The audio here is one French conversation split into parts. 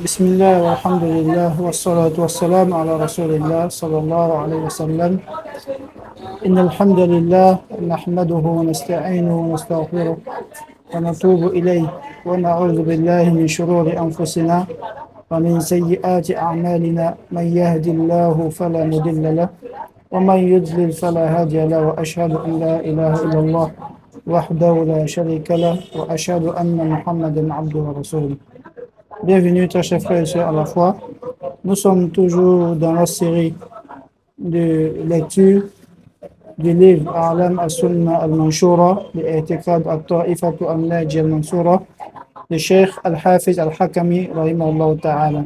بسم الله والحمد لله والصلاة والسلام على رسول الله صلى الله عليه وسلم. إن الحمد لله نحمده ونستعينه ونستغفره ونتوب إليه ونعوذ بالله من شرور أنفسنا ومن سيئات أعمالنا. من يهد الله فلا مضل له ومن يضلل فلا هادي له، وأشهد أن لا إله إلا الله وحده لا شريك له، وأشهد أن محمدا عبده ورسوله. Bienvenue, très chers frères et sœurs à la foi. Nous sommes toujours dans la série de lecture du livre A'lam as-Sunnah al-Manshura, l'I'tiqad al-Ta'ifatu al-Naji al-Mansura, de Cheikh Al-Hafiz Al-Hakami, rahimahullah ta'ala.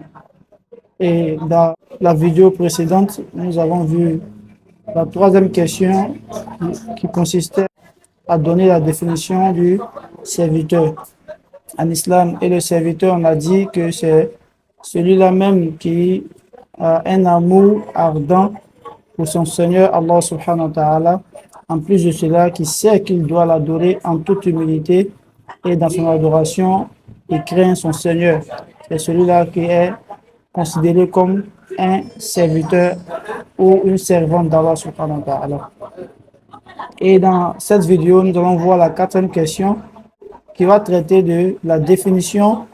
Et dans la vidéo précédente, nous avons vu la troisième question qui consistait à donner la définition du serviteur en islam. Et le serviteur, on a dit que c'est celui-là même qui a un amour ardent pour son Seigneur Allah subhanahu wa ta'ala. En plus de cela, qui sait qu'il doit l'adorer en toute humilité, et dans son adoration, il craint son Seigneur. C'est celui-là qui est considéré comme un serviteur ou une servante d'Allah subhanahu wa ta'ala. Et dans cette vidéo, nous allons voir la quatrième question qui va traiter de la définition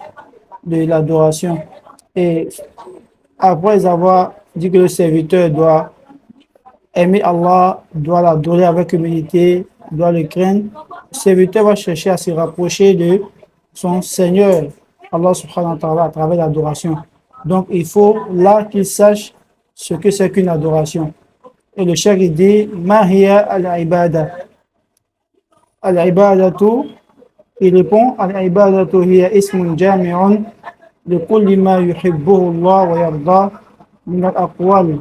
de l'adoration. Et après avoir dit que le serviteur doit aimer Allah, doit l'adorer avec humilité, doit le craindre, le serviteur va chercher à se rapprocher de son Seigneur, Allah subhanahu wa ta'ala, à travers l'adoration. Donc il faut là qu'il sache ce que c'est qu'une adoration. Et le cheikh dit Ma hiya al-ibada. Al-ibadatu, il répond Al-ibadatu hiya ismun jami'un li kulli ma yuhibbuhu Allah wa yarda min al-aqwal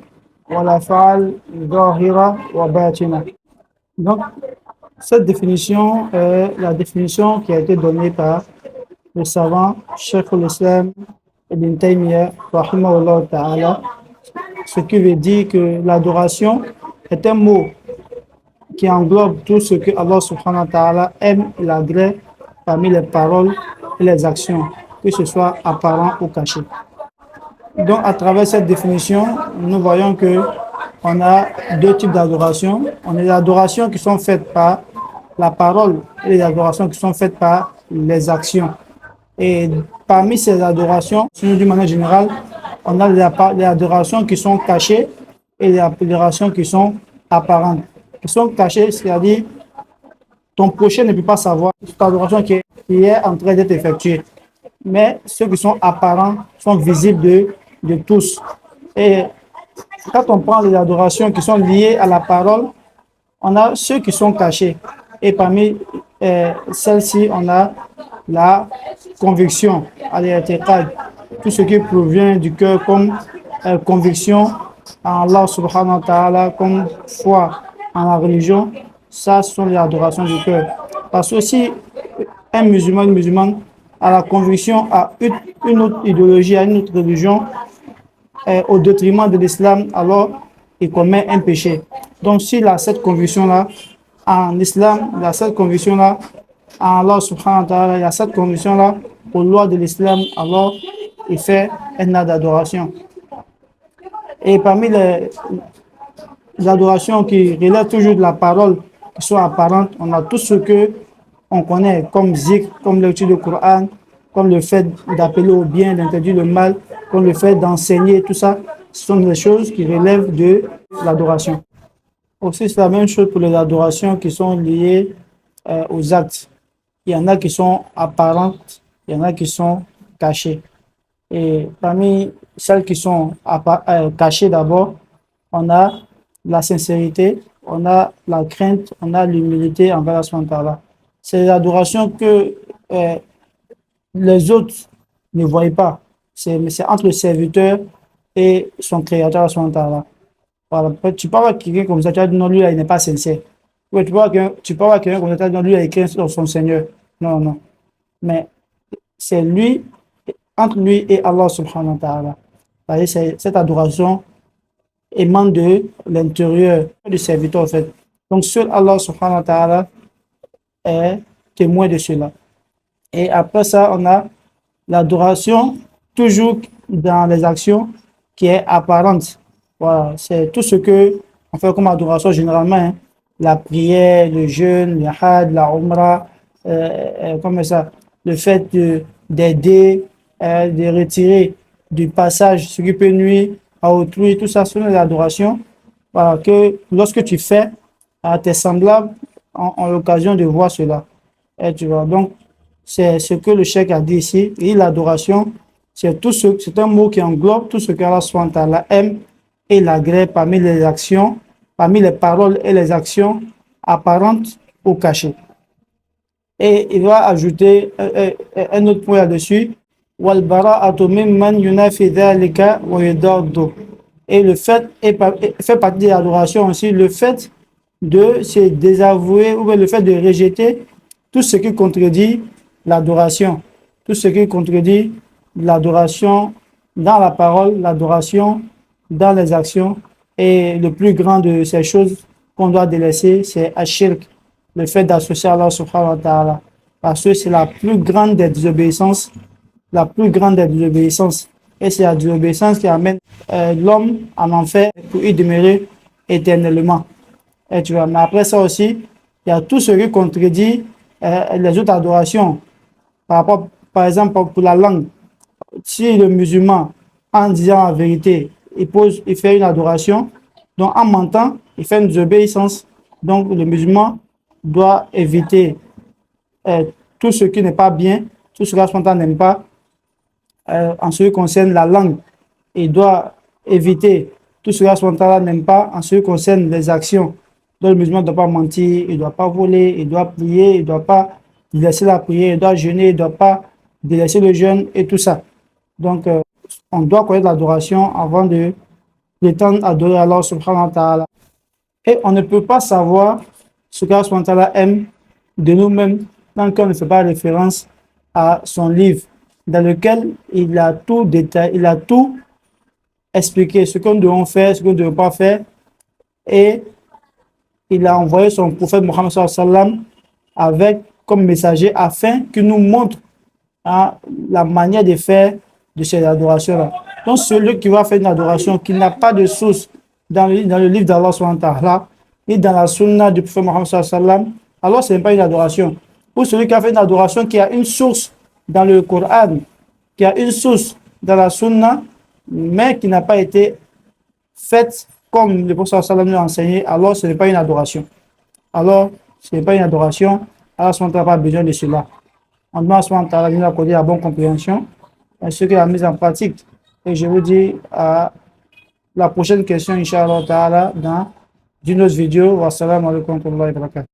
wa l'af'al zahira wa batina. Donc, cette définition est la définition qui a été donnée par le savant Cheikh al-Islam Ibn Taymiyyah, rahimahullah ta'ala, ce qui veut dire que l'adoration est un mot qui englobe tout ce que Allah subhanahu wa ta'ala aime et agrée parmi les paroles et les actions, que ce soit apparent ou caché. Donc, à travers cette définition, nous voyons que on a deux types d'adoration. On a les adorations qui sont faites par la parole et les adorations qui sont faites par les actions. Et parmi ces adorations, d'une manière générale, on a les adorations qui sont cachées et les adorations qui sont apparentes. Qui sont cachées, c'est-à-dire ton prochain ne peut pas savoir cette adoration qui est en train d'être effectuée. Mais ceux qui sont apparents sont visibles de tous. Et quand on prend les adorations qui sont liées à la parole, on a ceux qui sont cachés. Et parmi celles-ci, on a la conviction, al-i'tiqad, tout ce qui provient du cœur comme conviction en Allah subhanahu wa ta'ala, comme foi en la religion. Ça, ce sont les adorations du cœur. Parce que si un musulman, une musulmane a la conviction à une autre idéologie, à une autre religion, au détriment de l'islam, alors il commet un péché. Donc s'il a cette conviction-là en islam, il a cette conviction-là en Allah subhanahu wa ta'ala, il a cette conviction-là aux lois de l'islam, alors il fait un acte d'adoration. Et parmi les adorations qui relèvent toujours de la parole, qui sont apparentes, on a tout ce que on connaît comme zikr, comme lecture du Coran, comme le fait d'appeler au bien, d'interdire le mal, comme le fait d'enseigner, tout ça, ce sont des choses qui relèvent de l'adoration. Aussi, c'est la même chose pour les adorations qui sont liées aux actes. Il y en a qui sont apparentes, il y en a qui sont cachées. Et parmi celles qui sont cachées d'abord, on a la sincérité, on a la crainte, on a l'humilité envers Allah subhanahu wa ta'ala. C'est les adorations que les autres ne voient pas. C'est entre le serviteur et son créateur Allah subhanahu wa ta'ala. Voilà. Tu parles à quelqu'un comme ça, tu vas dire non, lui là, il n'est pas sincère. Ouais, tu parles à quelqu'un comme ça, tu vas dire non, lui là, il craint son Seigneur. Non, non. Mais c'est lui, entre lui et Allah subhanahu wa ta'ala. Cette adoration émane de l'intérieur du serviteur en fait. Donc seul Allah subhanahu wa ta'ala est témoin de cela. Et après ça, on a l'adoration toujours dans les actions qui est apparente. Voilà, c'est tout ce que on fait comme adoration généralement, hein. La prière, le jeûne, le hajj, la umrah, comme ça, le fait d'aider, de retirer du passage ce qui peut nuire à autrui, tout ça sont des adorations. Voilà, que lorsque tu fais à tes semblables ont l'occasion de voir cela. Et tu vois, donc c'est ce que le cheikh a dit ici. Et l'adoration, c'est un mot qui englobe tout ce qu'Allah SWT aime et l'agrée parmi les actions, parmi les paroles et les actions apparentes ou cachées. Et il va ajouter un autre point là-dessus. Et le fait fait partie de l'adoration aussi, le fait de se désavouer ou bien le fait de rejeter tout ce qui contredit l'adoration, tout ce qui contredit l'adoration dans la parole, l'adoration dans les actions. Et le plus grand de ces choses qu'on doit délaisser, c'est Ashirk, le fait d'associer Allah subhanahu wa ta'ala. Parce que c'est la plus grande des désobéissances, la plus grande des désobéissances. Et c'est la désobéissance qui amène l'homme en enfer pour y demeurer éternellement. Et tu vois, mais après ça aussi, il y a tout ce qui contredit les autres adorations. Par exemple, pour la langue, si le musulman, en disant la vérité, il fait une adoration, donc en mentant, il fait une désobéissance. Donc le musulman doit éviter euh, tout ce qui n'est pas bien, tout ce qu'Allah n'aime pas, en ce qui concerne la langue. Il doit éviter tout ce qu'Allah n'aime pas en ce qui concerne les actions. Donc le musulman ne doit pas mentir, il ne doit pas voler, il doit prier, il ne doit pas délaisser la prière, il doit jeûner, il ne doit pas délaisser le jeûne et tout ça. Donc, on doit connaître l'adoration avant de prétendre adorer Allah subhanahu wa ta'ala. Et on ne peut pas savoir ce qu'Allah subhanahu wa ta'ala aime de nous-mêmes tant qu'on ne fait pas référence à son livre dans lequel il a tout détaillé, il a tout expliqué, ce que nous devons faire, ce que nous ne devons pas faire. Et il a envoyé son prophète Mohammed sallallahu alayhi wa sallam avec comme messager afin qu'il nous montre la manière de faire de ces adorations-là. Donc, celui qui va faire une adoration qui n'a pas de source dans le livre d'Allah subhanahu wa ta'ala, ni dans la sunna du prophète Mohammed sallallahu alayhi wa sallam, alors ce n'est pas une adoration. Pour celui qui a fait une adoration qui a une source dans le Coran, qui a une source dans la sunna, mais qui n'a pas été faite comme le prophète sallallahu alayhi wa sallam nous a enseigné, alors ce n'est pas une adoration. Alors, ce n'est pas une adoration. Allah subhanahu wa ta'ala n'a pas besoin de cela. On demande à nous accorder la bonne compréhension ainsi que la mise en pratique. Et je vous dis à la prochaine question, Inch'Allah Ta'ala, dans une autre vidéo. Wassalamu alaikum wa rahmatullahi wa barakatuh.